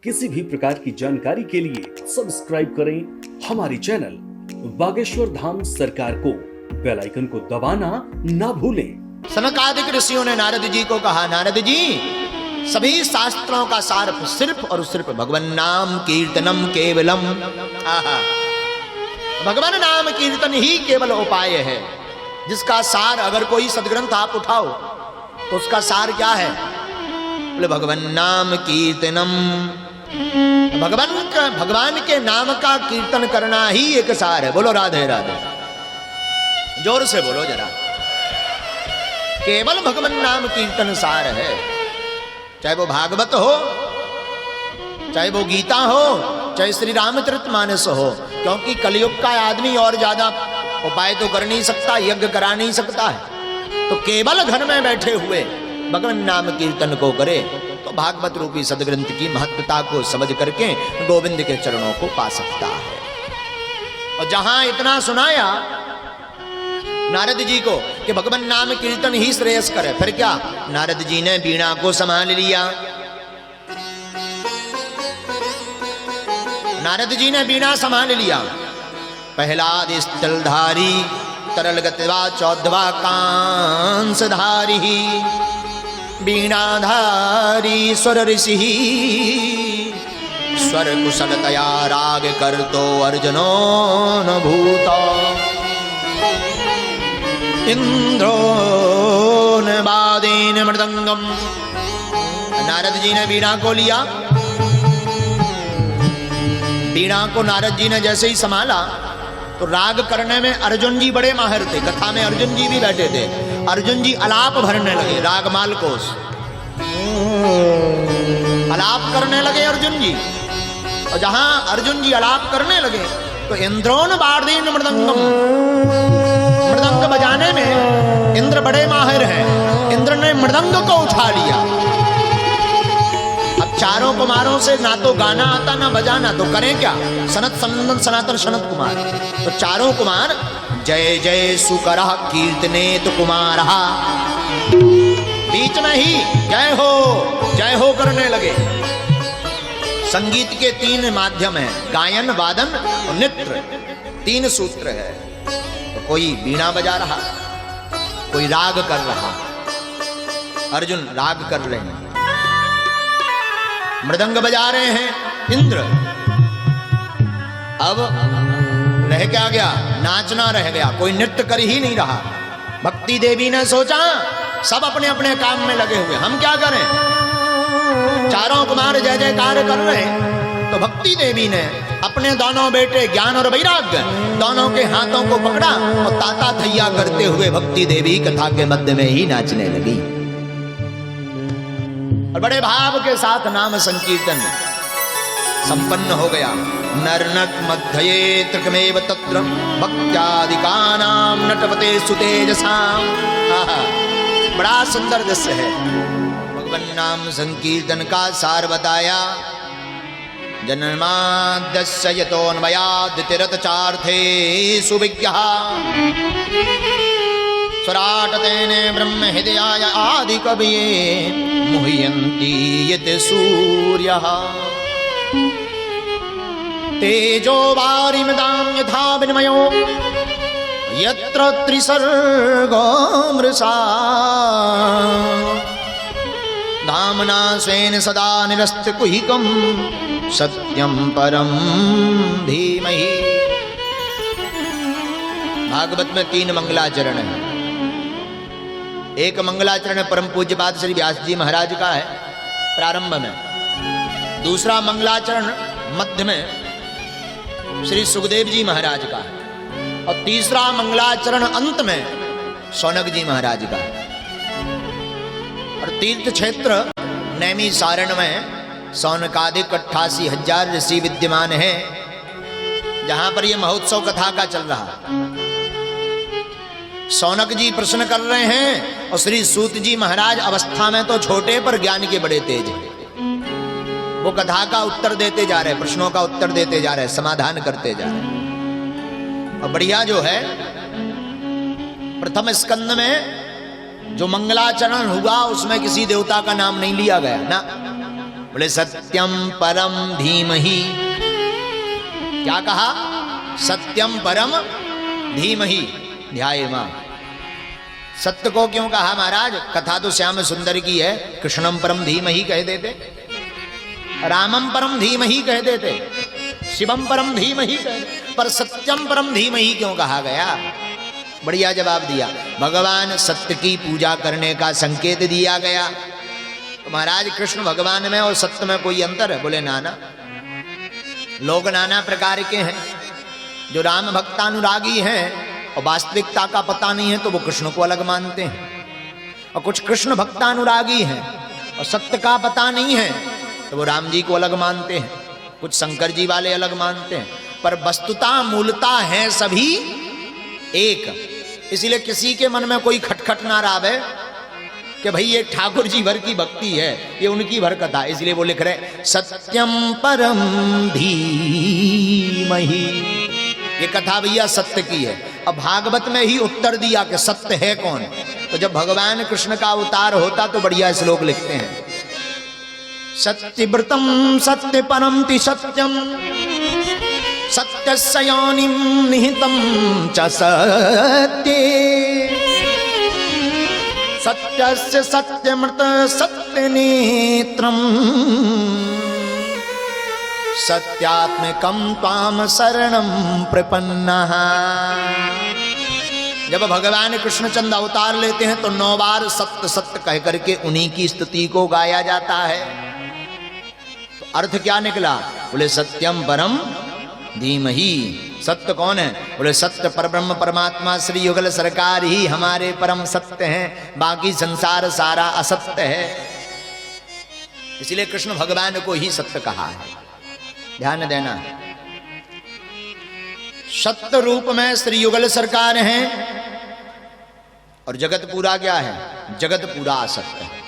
किसी भी प्रकार की जानकारी के लिए सब्सक्राइब करें हमारी चैनल बागेश्वर धाम सरकार को। बेल आइकन को दबाना ना भूलें। सनकादिक ऋषियों ने नारद जी को कहा, नारद जी सभी शास्त्रों का सार सिर्फ और सिर्फ भगवान नाम कीर्तनम केवलम। आहा, भगवान नाम कीर्तन ही केवल उपाय है, जिसका सार अगर कोई सदग्रंथ आप उठाओ तो उसका सार क्या है? बोले भगवान नाम कीर्तनम। भगवान के नाम का कीर्तन करना ही एक सार है। बोलो राधे राधे, जोर से बोलो जरा। केवल भगवान नाम कीर्तन सार है, चाहे वो भागवत हो, चाहे वो गीता हो, चाहे श्री रामचरितमानस हो। क्योंकि कलयुग का आदमी और ज्यादा उपाय तो कर नहीं सकता, यज्ञ करा नहीं सकता है, तो केवल घर में बैठे हुए भगवान नाम कीर्तन को करे तो भागवत रूपी सदग्रंथ की महत्वता को समझ करके गोविंद के चरणों को पा सकता है। और जहां इतना सुनाया नारद जी को कि भगवान नाम कीर्तन ही श्रेयस्कर है, फिर क्या? नारद जी ने वीणा को संभाल लिया। नारद जी ने वीणा संभाल लिया। पहला स्थलधारी तरल गतिवा चौधवा कांसधारी वीणाधारी स्वर ऋषि स्वर कुशलतया राग कर तो अर्जुनो न भूतो इंद्रो न वादेन मृदंगम। नारद जी ने वीणा को लिया। वीणा को नारद जी ने जैसे ही संभाला तो राग करने में अर्जुन जी बड़े माहिर थे। कथा में अर्जुन जी भी बैठे थे। अर्जुन जी अलाप भरने लगे, रागमाल कोश अलाप करने लगे अर्जुन जी। और जहां अर्जुन जी अलाप करने लगे तो इंद्रोन वादेन मृदंगम, मृदंग बजाने में इंद्र बड़े माहिर हैं। इंद्र ने मृदंग को उठा लिया। अब चारों कुमारों से ना तो गाना आता ना बजाना, तो करें क्या? सनत सनंदन सनातन सनत कुमार। तो चारों कुमार जय जय सुकरः कीर्तनेत कुमारः, बीच में ही जय हो करने लगे। संगीत के तीन माध्यम हैं, गायन, वादन और नृत्य, तीन सूत्र है। तो कोई वीणा बजा रहा, कोई राग कर रहा। अर्जुन राग कर रहे हैं, मृदंग बजा रहे हैं इंद्र। अब रह क्या गया? नाचना रह गया, कोई नृत्य कर ही नहीं रहा। भक्ति देवी ने सोचा सब अपने अपने काम में लगे हुए, हम क्या करें? चारों कुमार जय जयकार कर रहे हैं। तो भक्ति देवी ने अपने दोनों बेटे ज्ञान और वैराग्य दोनों के हाथों को पकड़ा और ताता थैया करते हुए भक्ति देवी कथा के मध्य में ही नाचने लगी। और बड़े भाव के साथ नाम संकीर्तन संपन्न हो गया। नर्नक मध्यये त्रिकमेव तत्र भक्त्यादिकानाम नटवते सुतेजसाम। बड़ा सुंदर दृश्य है। भगवान नाम संकीर्तन का सार बताया। जन्माद्यस्य यतोऽन्वयाद्तिरतचार्थे सुविज्ञः स्वराटतेने ब्रह्म हृदयाय आदि कवये मुह्यन्ति यत् सूर्यः तेजो वारिमदां यथा विनिमयो यत्र त्रिसर्गो मृषा धाम्ना स्वेन सदा निरस्तकुहिकं सत्यं परं धीमहि। भागवत में 3 मंगलाचरण है। एक मंगलाचरण परम पूज्य पाद श्री व्यास जी महाराज का है प्रारंभ में। दूसरा मंगलाचरण मध्य में श्री सुखदेव जी महाराज का है। और तीसरा मंगलाचरण अंत में शौनक जी महाराज का है। और तीर्थ क्षेत्र नैमी सारण में सौनकादिक 88,000 ऋषि विद्यमान है, जहां पर यह महोत्सव कथा का चल रहा है। शौनक जी प्रश्न कर रहे हैं और श्री सूत जी महाराज अवस्था में तो छोटे पर ज्ञान के बड़े तेज हैं। वो कथा का उत्तर देते जा रहे हैं, प्रश्नों का उत्तर देते जा रहे हैं, समाधान करते जा रहे हैं। और बढ़िया जो है प्रथम स्कंद में जो मंगलाचरण हुआ उसमें किसी देवता का नाम नहीं लिया गया ना, बोले सत्यम परम धीमहि। क्या कहा? सत्यम परम धीमहि। ध्याये मां। सत्य को क्यों कहा महाराज? कथा तो श्याम सुंदर की है, कृष्णम परम धीमहि कह देते, रामम परम धीमहि कह देते, शिवम परम धीमहि कह देते, पर सत्यम परम धीमहि क्यों कहा गया? बढ़िया जवाब दिया। भगवान सत्य की पूजा करने का संकेत दिया गया। तो महाराज कृष्ण भगवान में और सत्य में कोई अंतर है? बोले नाना। लोग नाना प्रकार के हैं। जो राम भक्तानुरागी हैं और वास्तविकता का पता नहीं है तो वो कृष्ण को अलग मानते हैं, और कुछ कृष्ण भक्तानुरागी हैं और सत्य का पता नहीं है तो वो राम जी को अलग मानते हैं, कुछ शंकर जी वाले अलग मानते हैं, पर वस्तुता मूलता है सभी एक। इसलिए किसी के मन में कोई खटखट ना रावे कि भाई ये ठाकुर जी भर की भक्ति है, ये उनकी भर कथा। इसलिए वो लिख रहे सत्यम परम धीमहि। ये कथा भैया सत्य की है। अब भागवत में ही उत्तर दिया कि सत्य है कौन। तो जब भगवान कृष्ण का अवतार होता तो बढ़िया श्लोक लिखते हैं, सत्यव्रतम सत्य परम ति सत्यम सत्यस्य योनिं निहितं च सत्ये सत्यस्य सत्यमृत सत्यनेत्रम् सत्यात्मकं त्वां शरणं प्रपन्नः। जब भगवान कृष्णचंद्र अवतार लेते हैं तो 9 बार सत्य सत्य कह करके उन्हीं की स्तुति को गाया जाता है। तो अर्थ क्या निकला? बोले सत्यम परम धीमहि। सत्य कौन है? बोले सत्य परब्रह्म परमात्मा श्री युगल सरकार ही हमारे परम सत्य हैं, बाकी संसार सारा असत्य है। इसलिए कृष्ण भगवान को ही सत्य कहा है। ध्यान देना, सत्य रूप में श्री युगल सरकार हैं और जगत पूरा क्या है? जगत पूरा असत्य है।